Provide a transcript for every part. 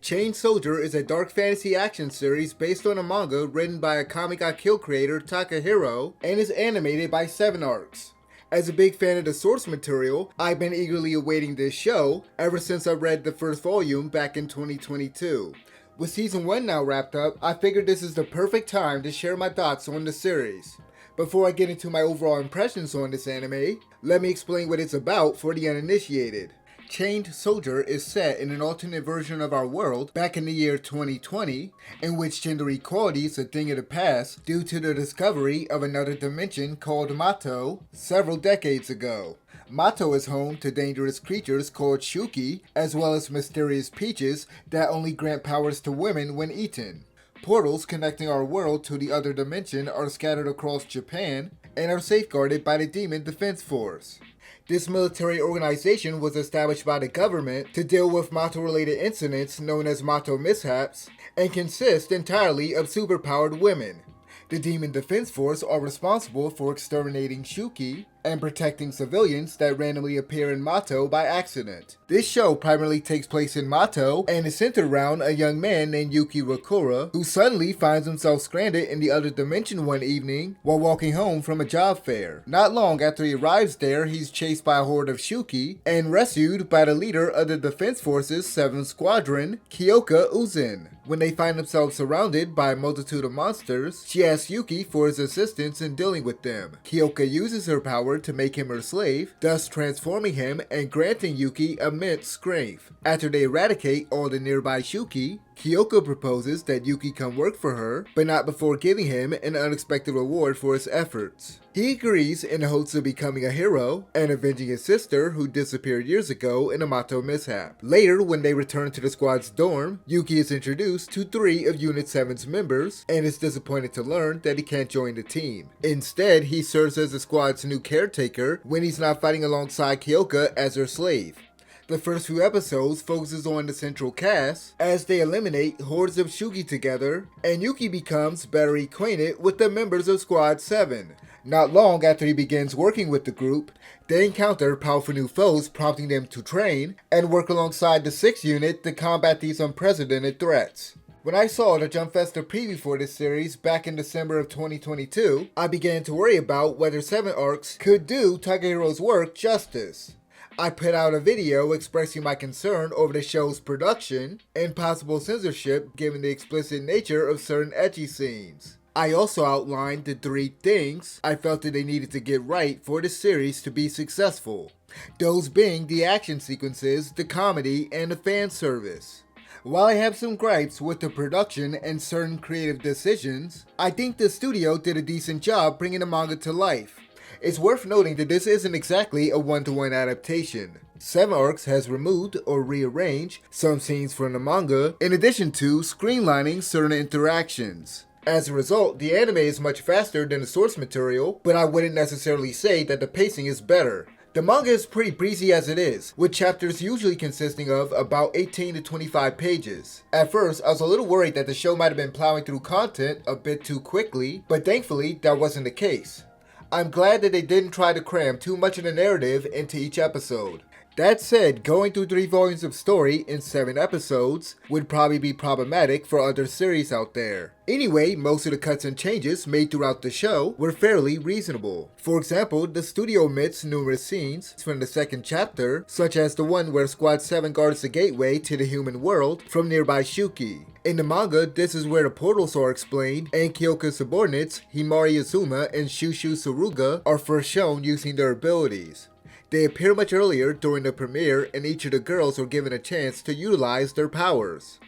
Chained Soldier is a dark fantasy action series based on a manga written by a Comic Got Kill creator Takahiro and is animated by 7 Arcs. As a big fan of the source material, I've been eagerly awaiting this show ever since I read the first volume back in 2022. With season 1 now wrapped up, I figured this is the perfect time to share my thoughts on the series. Before I get into my overall impressions on this anime, let me explain what it's about for the uninitiated. Chained Soldier is set in an alternate version of our world back in the year 2020, in which gender equality is a thing of the past due to the discovery of another dimension called Mato several decades ago. Mato is home to dangerous creatures called Shuki, as well as mysterious peaches that only grant powers to women when eaten. Portals connecting our world to the other dimension are scattered across Japan and are safeguarded by the Demon Defense Force. This military organization was established by the government to deal with Mato-related incidents known as Mato mishaps and consists entirely of superpowered women. The Demon Defense Force are responsible for exterminating Shuki and protecting civilians that randomly appear in Mato by accident. This show primarily takes place in Mato and is centered around a young man named Yuki Rakura who suddenly finds himself stranded in the other dimension one evening while walking home from a job fair. Not long after he arrives there, he's chased by a horde of Shuki and rescued by the leader of the Defense Force's 7th Squadron, Kyoka Uzin. When they find themselves surrounded by a multitude of monsters, she asks Yuki for his assistance in dealing with them. Kyoka uses her power to make him her slave, thus transforming him and granting Yuki immense strength. After they eradicate all the nearby Shuki, Kyoka proposes that Yuki come work for her, but not before giving him an unexpected reward for his efforts. He agrees in the hopes of becoming a hero and avenging his sister who disappeared years ago in a Mato mishap. Later, when they return to the squad's dorm, Yuki is introduced to 3 of Unit 7's members and is disappointed to learn that he can't join the team. Instead, he serves as the squad's new caretaker when he's not fighting alongside Kyoka as her slave. The first few episodes focuses on the central cast as they eliminate hordes of Shuki together, and Yuki becomes better acquainted with the members of Squad 7. Not long after he begins working with the group, they encounter powerful new foes prompting them to train and work alongside the 6th unit to combat these unprecedented threats. When I saw the Jump Festa preview for this series back in December of 2022, I began to worry about whether 7 Arcs could do Takehiro's work justice. I put out a video expressing my concern over the show's production and possible censorship given the explicit nature of certain ecchi scenes. I also outlined the 3 things I felt that they needed to get right for the series to be successful. Those being the action sequences, the comedy, and the fan service. While I have some gripes with the production and certain creative decisions, I think the studio did a decent job bringing the manga to life. It's worth noting that this isn't exactly a one-to-one adaptation. 7 Arcs has removed or rearranged some scenes from the manga, in addition to screenlining certain interactions. As a result, the anime is much faster than the source material, but I wouldn't necessarily say that the pacing is better. The manga is pretty breezy as it is, with chapters usually consisting of about 18 to 25 pages. At first, I was a little worried that the show might have been plowing through content a bit too quickly, but thankfully that wasn't the case. I'm glad that they didn't try to cram too much of the narrative into each episode. That said, going through 3 volumes of story in 7 episodes would probably be problematic for other series out there. Anyway, most of the cuts and changes made throughout the show were fairly reasonable. For example, the studio omits numerous scenes from the 2nd chapter, such as the one where Squad 7 guards the gateway to the human world from nearby Shuki. In the manga, this is where the portals are explained, and Kyoka's subordinates, Himari Izuma and Shushu Suruga, are first shown using their abilities. They appear much earlier during the premiere, and each of the girls are given a chance to utilize their powers.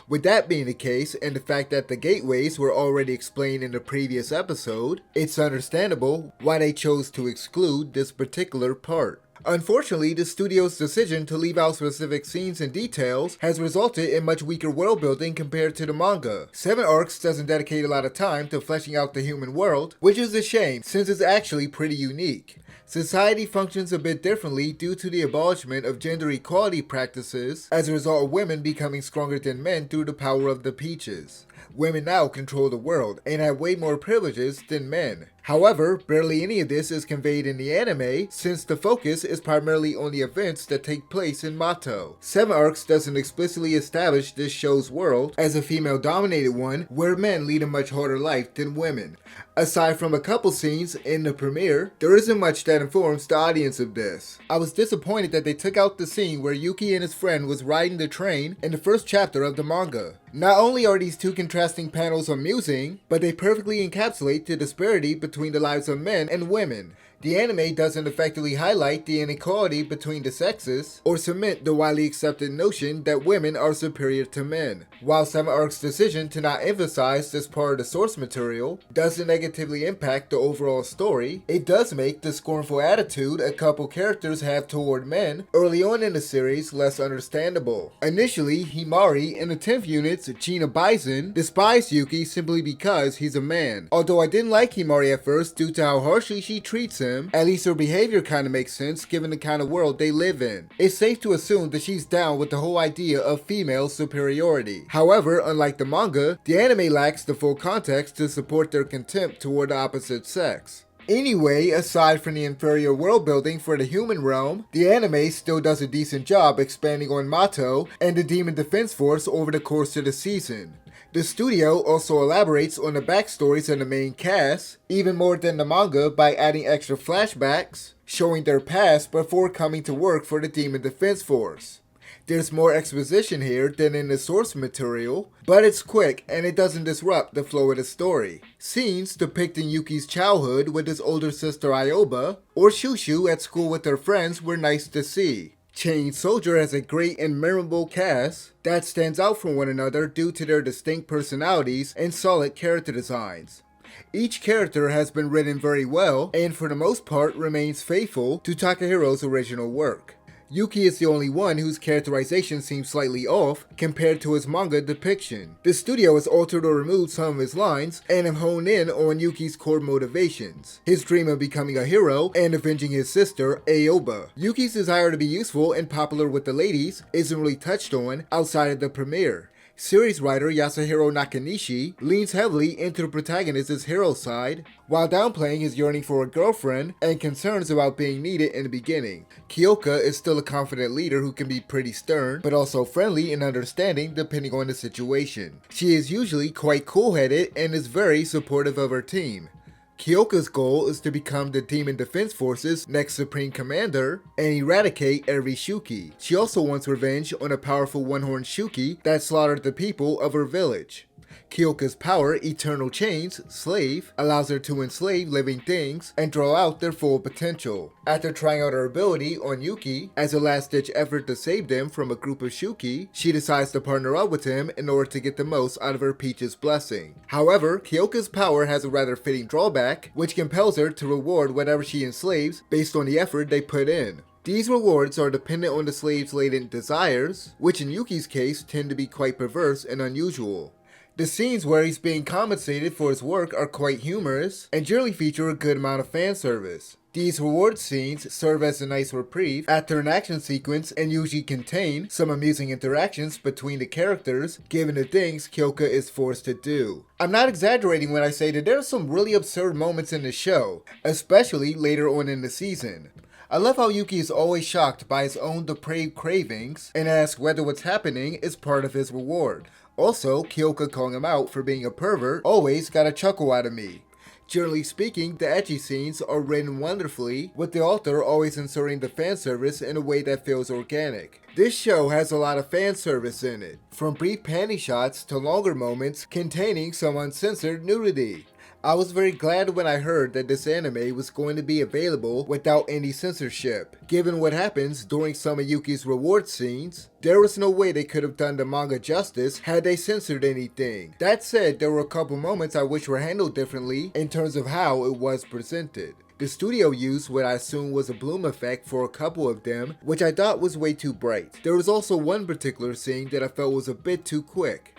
With that being the case, and the fact that the gateways were already explained in the previous episode, it's understandable why they chose to exclude this particular part. Unfortunately, the studio's decision to leave out specific scenes and details has resulted in much weaker world building compared to the manga. 7 Arcs doesn't dedicate a lot of time to fleshing out the human world, which is a shame since it's actually pretty unique. Society functions a bit differently due to the abolishment of gender equality practices as a result of women becoming stronger than men through the power of the peaches. Women now control the world and have way more privileges than men. However, barely any of this is conveyed in the anime, since the focus is primarily on the events that take place in Mato. 7 Arcs doesn't explicitly establish this show's world as a female-dominated one where men lead a much harder life than women. Aside from a couple scenes in the premiere, there isn't much that informs the audience of this. I was disappointed that they took out the scene where Yuki and his friend was riding the train in the first chapter of the manga. Not only are these two contrasting panels amusing, but they perfectly encapsulate the disparity between the lives of men and women. The anime doesn't effectively highlight the inequality between the sexes or cement the widely accepted notion that women are superior to men. While 7 Arc's decision to not emphasize this part of the source material doesn't negatively impact the overall story, it does make the scornful attitude a couple characters have toward men early on in the series less understandable. Initially, Himari in the 10th unit's Gina Bison despised Yuki simply because he's a man. Although I didn't like Himari at first due to how harshly she treats him, at least her behavior kinda makes sense given the kind of world they live in. It's safe to assume that she's down with the whole idea of female superiority. However, unlike the manga, the anime lacks the full context to support their contempt toward the opposite sex. Anyway, aside from the inferior world building for the human realm, the anime still does a decent job expanding on Mato and the Demon Defense Force over the course of the season. The studio also elaborates on the backstories of the main cast, even more than the manga, by adding extra flashbacks, showing their past before coming to work for the Demon Defense Force. There's more exposition here than in the source material, but it's quick and it doesn't disrupt the flow of the story. Scenes depicting Yuki's childhood with his older sister Aoba, or Shushu at school with her friends were nice to see. Chain Soldier has a great and memorable cast that stands out from one another due to their distinct personalities and solid character designs. Each character has been written very well and for the most part remains faithful to Takahiro's original work. Yuki is the only one whose characterization seems slightly off compared to his manga depiction. The studio has altered or removed some of his lines and have honed in on Yuki's core motivations. His dream of becoming a hero and avenging his sister, Aoba. Yuki's desire to be useful and popular with the ladies isn't really touched on outside of the premiere. Series writer Yasuhiro Nakanishi leans heavily into the protagonist's hero side, while downplaying his yearning for a girlfriend and concerns about being needed in the beginning. Kyoka is still a confident leader who can be pretty stern, but also friendly and understanding depending on the situation. She is usually quite cool-headed and is very supportive of her team. Kyoka's goal is to become the Demon Defense Force's next Supreme Commander and eradicate every Shuki. She also wants revenge on a powerful one-horned Shuki that slaughtered the people of her village. Kyoka's power, Eternal Chains, Slave, allows her to enslave living things and draw out their full potential. After trying out her ability on Yuki as a last-ditch effort to save them from a group of Shuki, she decides to partner up with him in order to get the most out of her Peach's blessing. However, Kyoka's power has a rather fitting drawback, which compels her to reward whatever she enslaves based on the effort they put in. These rewards are dependent on the slave's latent desires, which in Yuki's case tend to be quite perverse and unusual. The scenes where he's being compensated for his work are quite humorous and generally feature a good amount of fan service. These reward scenes serve as a nice reprieve after an action sequence and usually contain some amusing interactions between the characters given the things Kyoka is forced to do. I'm not exaggerating when I say that there are some really absurd moments in the show, especially later on in the season. I love how Yuki is always shocked by his own depraved cravings and asks whether what's happening is part of his reward. Also, Kyoka calling him out for being a pervert always got a chuckle out of me. Generally speaking, the ecchi scenes are written wonderfully, with the author always inserting the fan service in a way that feels organic. This show has a lot of fan service in it, from brief panty shots to longer moments containing some uncensored nudity. I was very glad when I heard that this anime was going to be available without any censorship. Given what happens during some of Yuki's reward scenes, there was no way they could have done the manga justice had they censored anything. That said, there were a couple moments I wish were handled differently in terms of how it was presented. The studio used what I assume was a bloom effect for a couple of them, which I thought was way too bright. There was also one particular scene that I felt was a bit too quick.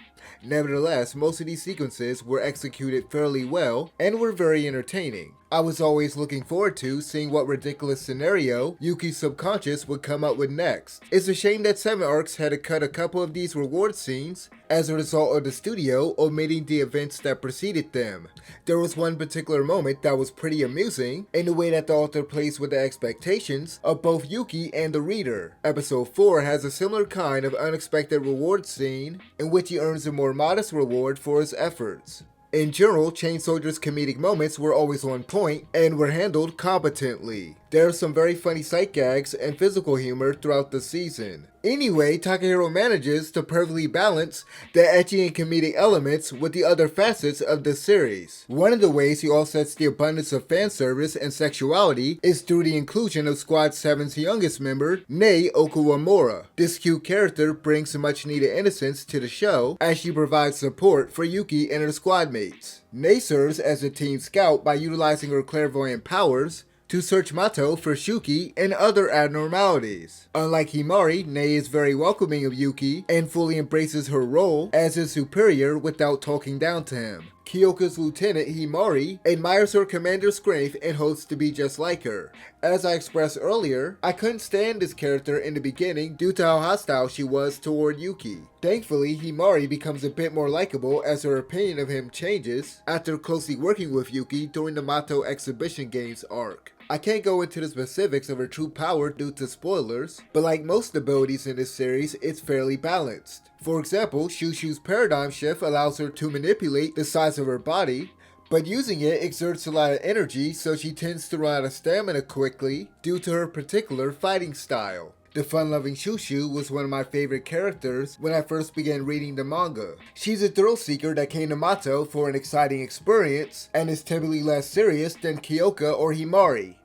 Nevertheless, most of these sequences were executed fairly well and were very entertaining. I was always looking forward to seeing what ridiculous scenario Yuki's subconscious would come up with next. It's a shame that 7 Arcs had to cut a couple of these reward scenes as a result of the studio omitting the events that preceded them. There was one particular moment that was pretty amusing in the way that the author plays with the expectations of both Yuki and the reader. Episode 4 has a similar kind of unexpected reward scene in which he earns a more modest reward for his efforts. In general, Chain Soldier's comedic moments were always on point and were handled competently. There are some very funny sight gags and physical humor throughout the season. Anyway, Takahiro manages to perfectly balance the ecchi and comedic elements with the other facets of the series. One of the ways he offsets the abundance of fan service and sexuality is through the inclusion of Squad 7's youngest member, Nei Okuwamura. This cute character brings some much needed innocence to the show as she provides support for Yuki and her squad mates. Nei serves as a team scout by utilizing her clairvoyant powers to search Mato for Shuki and other abnormalities. Unlike Himari, Nei is very welcoming of Yuki and fully embraces her role as his superior without talking down to him. Kyoka's lieutenant, Himari, admires her commander's strength and hopes to be just like her. As I expressed earlier, I couldn't stand this character in the beginning due to how hostile she was toward Yuki. Thankfully, Himari becomes a bit more likable as her opinion of him changes after closely working with Yuki during the Mato Exhibition Games arc. I can't go into the specifics of her true power due to spoilers, but like most abilities in this series, it's fairly balanced. For example, Shushu's paradigm shift allows her to manipulate the size of her body, but using it exerts a lot of energy, so she tends to run out of stamina quickly due to her particular fighting style. The fun-loving Shushu was one of my favorite characters when I first began reading the manga. She's a thrill seeker that came to Mato for an exciting experience and is typically less serious than Kyoka or Himari.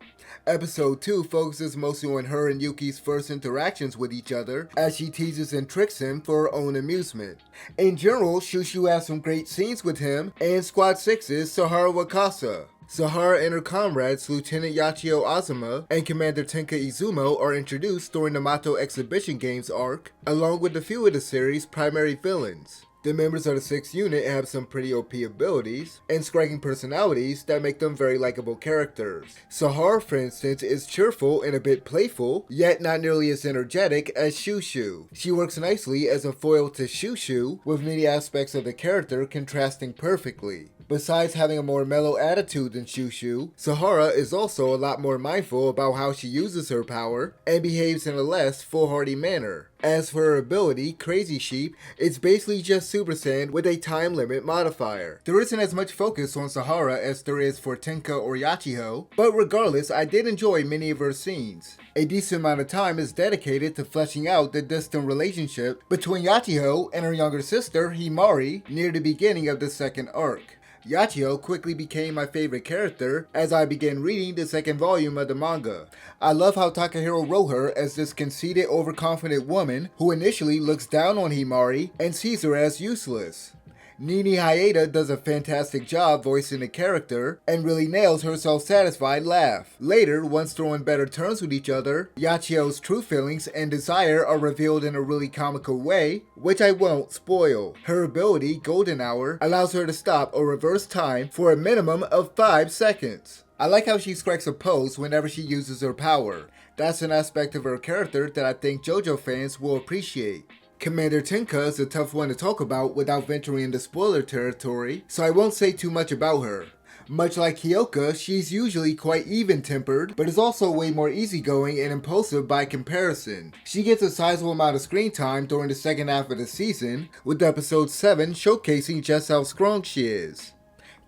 Episode 2 focuses mostly on her and Yuki's first interactions with each other as she teases and tricks him for her own amusement. In general, Shushu has some great scenes with him and Squad 6's Sahara Wakasa. Sahara and her comrades, Lieutenant Yachio Azuma and Commander Tenka Izumo, are introduced during the Mato Exhibition Games arc, along with a few of the series' primary villains. The members of the 6th unit have some pretty OP abilities and striking personalities that make them very likable characters. Sahara, for instance, is cheerful and a bit playful, yet not nearly as energetic as Shushu. She works nicely as a foil to Shushu, with many aspects of the character contrasting perfectly. Besides having a more mellow attitude than Shushu, Sahara is also a lot more mindful about how she uses her power and behaves in a less foolhardy manner. As for her ability, Crazy Sheep, it's basically just Super Saiyan with a time limit modifier. There isn't as much focus on Sahara as there is for Tenka or Yachiho, but regardless, I did enjoy many of her scenes. A decent amount of time is dedicated to fleshing out the distant relationship between Yachiho and her younger sister, Himari, near the beginning of the 2nd arc. Yachio quickly became my favorite character as I began reading the 2nd volume of the manga. I love how Takahiro wrote her as this conceited, overconfident woman who initially looks down on Himari and sees her as useless. Nini Hayata does a fantastic job voicing the character and really nails her self-satisfied laugh. Later, once they're on better terms with each other, Yachio's true feelings and desire are revealed in a really comical way, which I won't spoil. Her ability, Golden Hour, allows her to stop or reverse time for a minimum of 5 seconds. I like how she strikes a pose whenever she uses her power. That's an aspect of her character that I think JoJo fans will appreciate. Commander Tenka is a tough one to talk about without venturing into spoiler territory, so I won't say too much about her. Much like Kyoka, she's usually quite even-tempered, but is also way more easygoing and impulsive by comparison. She gets a sizable amount of screen time during the 2nd half of the season, with episode 7 showcasing just how strong she is.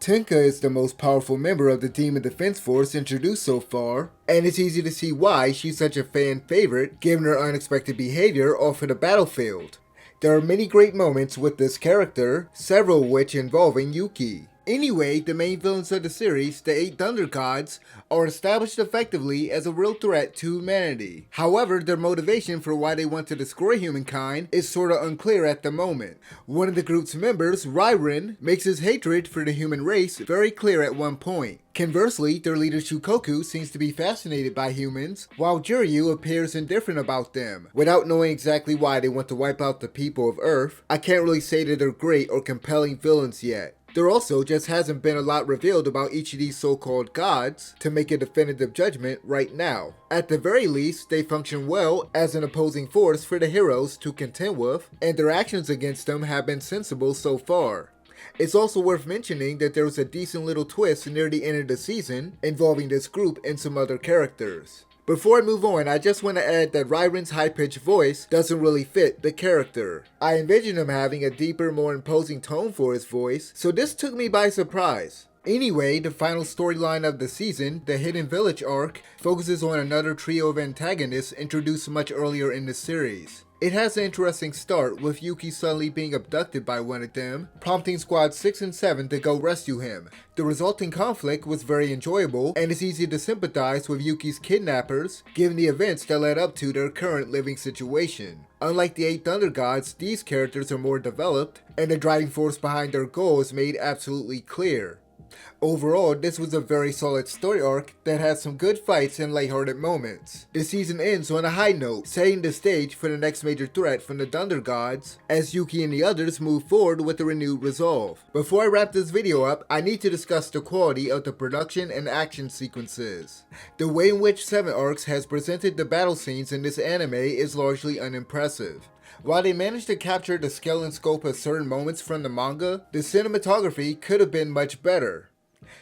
Tenka is the most powerful member of the Demon Defense Force introduced so far, and it's easy to see why she's such a fan favorite given her unexpected behavior off of the battlefield. There are many great moments with this character, several of which involving Yuki. Anyway, the main villains of the series, the 8 Thunder Gods, are established effectively as a real threat to humanity. However, their motivation for why they want to destroy humankind is sorta unclear at the moment. One of the group's members, Ryren, makes his hatred for the human race very clear at one point. Conversely, their leader Shukoku seems to be fascinated by humans, while Juryu appears indifferent about them. Without knowing exactly why they want to wipe out the people of Earth, I can't really say that they're great or compelling villains yet. There also just hasn't been a lot revealed about each of these so-called gods to make a definitive judgment right now. At the very least, they function well as an opposing force for the heroes to contend with, and their actions against them have been sensible so far. It's also worth mentioning that there was a decent little twist near the end of the season involving this group and some other characters. Before I move on, I just want to add that Ryren's high-pitched voice doesn't really fit the character. I envision him having a deeper, more imposing tone for his voice, so this took me by surprise. Anyway, the final storyline of the season, the Hidden Village arc, focuses on another trio of antagonists introduced much earlier in the series. It has an interesting start, with Yuki suddenly being abducted by one of them, prompting Squad 6 and 7 to go rescue him. The resulting conflict was very enjoyable, and it's easy to sympathize with Yuki's kidnappers, given the events that led up to their current living situation. Unlike the 8 Thunder Gods, these characters are more developed, and the driving force behind their goal is made absolutely clear. Overall, this was a very solid story arc that had some good fights and lighthearted moments. The season ends on a high note, setting the stage for the next major threat from the Thunder Gods, as Yuki and the others move forward with a renewed resolve. Before I wrap this video up, I need to discuss the quality of the production and action sequences. The way in which 7 Arcs has presented the battle scenes in this anime is largely unimpressive. While they managed to capture the scale and scope of certain moments from the manga, the cinematography could have been much better.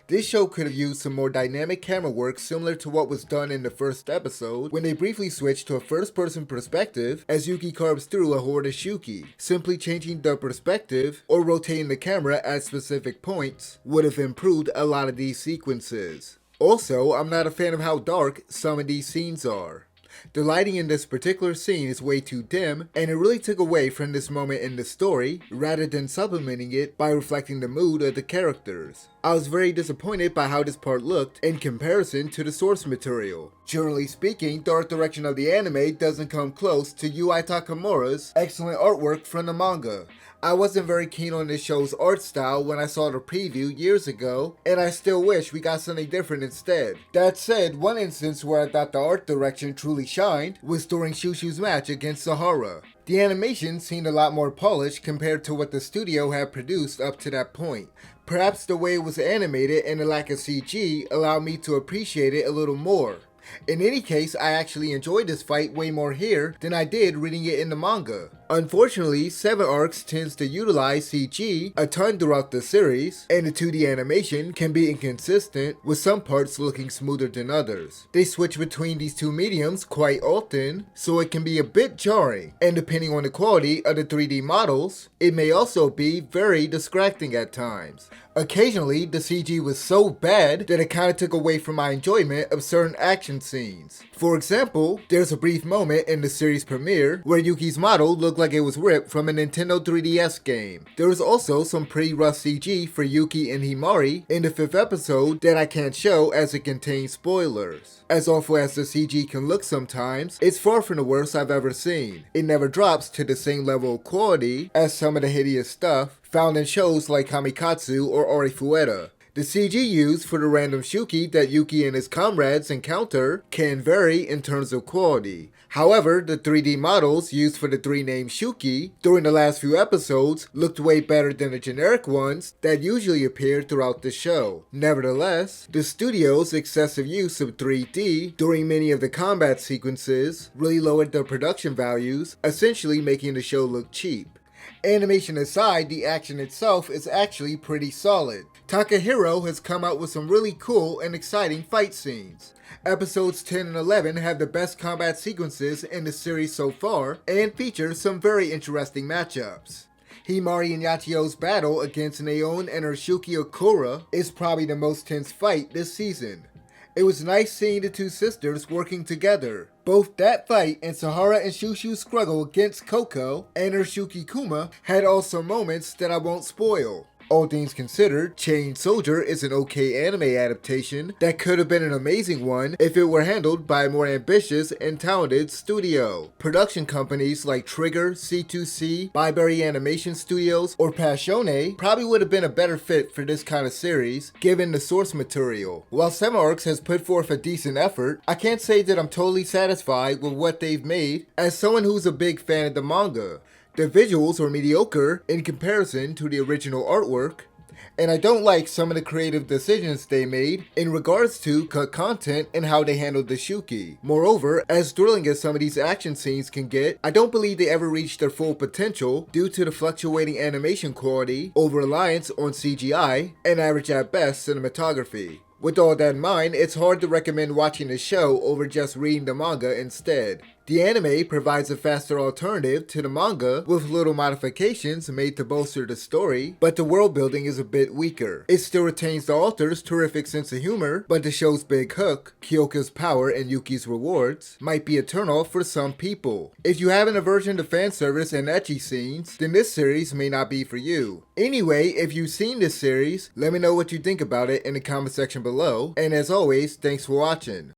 This show could have used some more dynamic camera work similar to what was done in the first episode, when they briefly switched to a first-person perspective as Yuki carves through a horde of Shuki. Simply changing the perspective or rotating the camera at specific points would have improved a lot of these sequences. Also, I'm not a fan of how dark some of these scenes are. The lighting in this particular scene is way too dim, and it really took away from this moment in the story, rather than supplementing it by reflecting the mood of the characters. I was very disappointed by how this part looked in comparison to the source material. Generally speaking, the art direction of the anime doesn't come close to Yui Takamura's excellent artwork from the manga. I wasn't very keen on this show's art style when I saw the preview years ago, and I still wish we got something different instead. That said, one instance where I thought the art direction truly shined was during Shushu's match against Sahara. The animation seemed a lot more polished compared to what the studio had produced up to that point. Perhaps the way it was animated and the lack of CG allowed me to appreciate it a little more. In any case, I actually enjoyed this fight way more here than I did reading it in the manga. Unfortunately, 7 Arcs tends to utilize CG a ton throughout the series, and the 2D animation can be inconsistent, with some parts looking smoother than others. They switch between these two mediums quite often, so it can be a bit jarring, and depending on the quality of the 3D models, it may also be very distracting at times. Occasionally, the CG was so bad that it kinda took away from my enjoyment of certain action scenes. For example, there's a brief moment in the series premiere where Yuki's model looked like it was ripped from a Nintendo 3DS game. There was also some pretty rough CG for Yuki and Himari in the 5th episode that I can't show as it contains spoilers. As awful as the CG can look sometimes, it's far from the worst I've ever seen. It never drops to the same level of quality as some of the hideous stuff found in shows like Kamikatsu or Orifueta. The CG used for the random Shuki that Yuki and his comrades encounter can vary in terms of quality. However, the 3D models used for the 3 named Shuki during the last few episodes looked way better than the generic ones that usually appear throughout the show. Nevertheless, the studio's excessive use of 3D during many of the combat sequences really lowered the production values, essentially making the show look cheap. Animation aside, the action itself is actually pretty solid. Takahiro has come out with some really cool and exciting fight scenes. Episodes 10 and 11 have the best combat sequences in the series so far, and feature some very interesting matchups. Himari and Yachio's battle against Neon and her Shuki Okura is probably the most tense fight this season. It was nice seeing the two sisters working together. Both that fight and Sahara and Shushu's struggle against Koko and her Shuki Kuma had also moments that I won't spoil. All things considered, Chained Soldier is an okay anime adaptation that could have been an amazing one if it were handled by a more ambitious and talented studio. Production companies like Trigger, C2C, Byberry Animation Studios, or Passione probably would have been a better fit for this kind of series, given the source material. While 7 Arcs has put forth a decent effort, I can't say that I'm totally satisfied with what they've made as someone who's a big fan of the manga. The visuals are mediocre in comparison to the original artwork, and I don't like some of the creative decisions they made in regards to cut content and how they handled the shuki. Moreover, as thrilling as some of these action scenes can get, I don't believe they ever reached their full potential due to the fluctuating animation quality, over-reliance on CGI, and average at best cinematography. With all that in mind, it's hard to recommend watching the show over just reading the manga instead. The anime provides a faster alternative to the manga with little modifications made to bolster the story, but the world building is a bit weaker. It still retains the author's terrific sense of humor, but the show's big hook, Kyoka's power and Yuki's rewards, might be a turnoff for some people. If you have an aversion to fan service and ecchi scenes, then this series may not be for you. Anyway, if you've seen this series, let me know what you think about it in the comment section below, and as always, thanks for watching.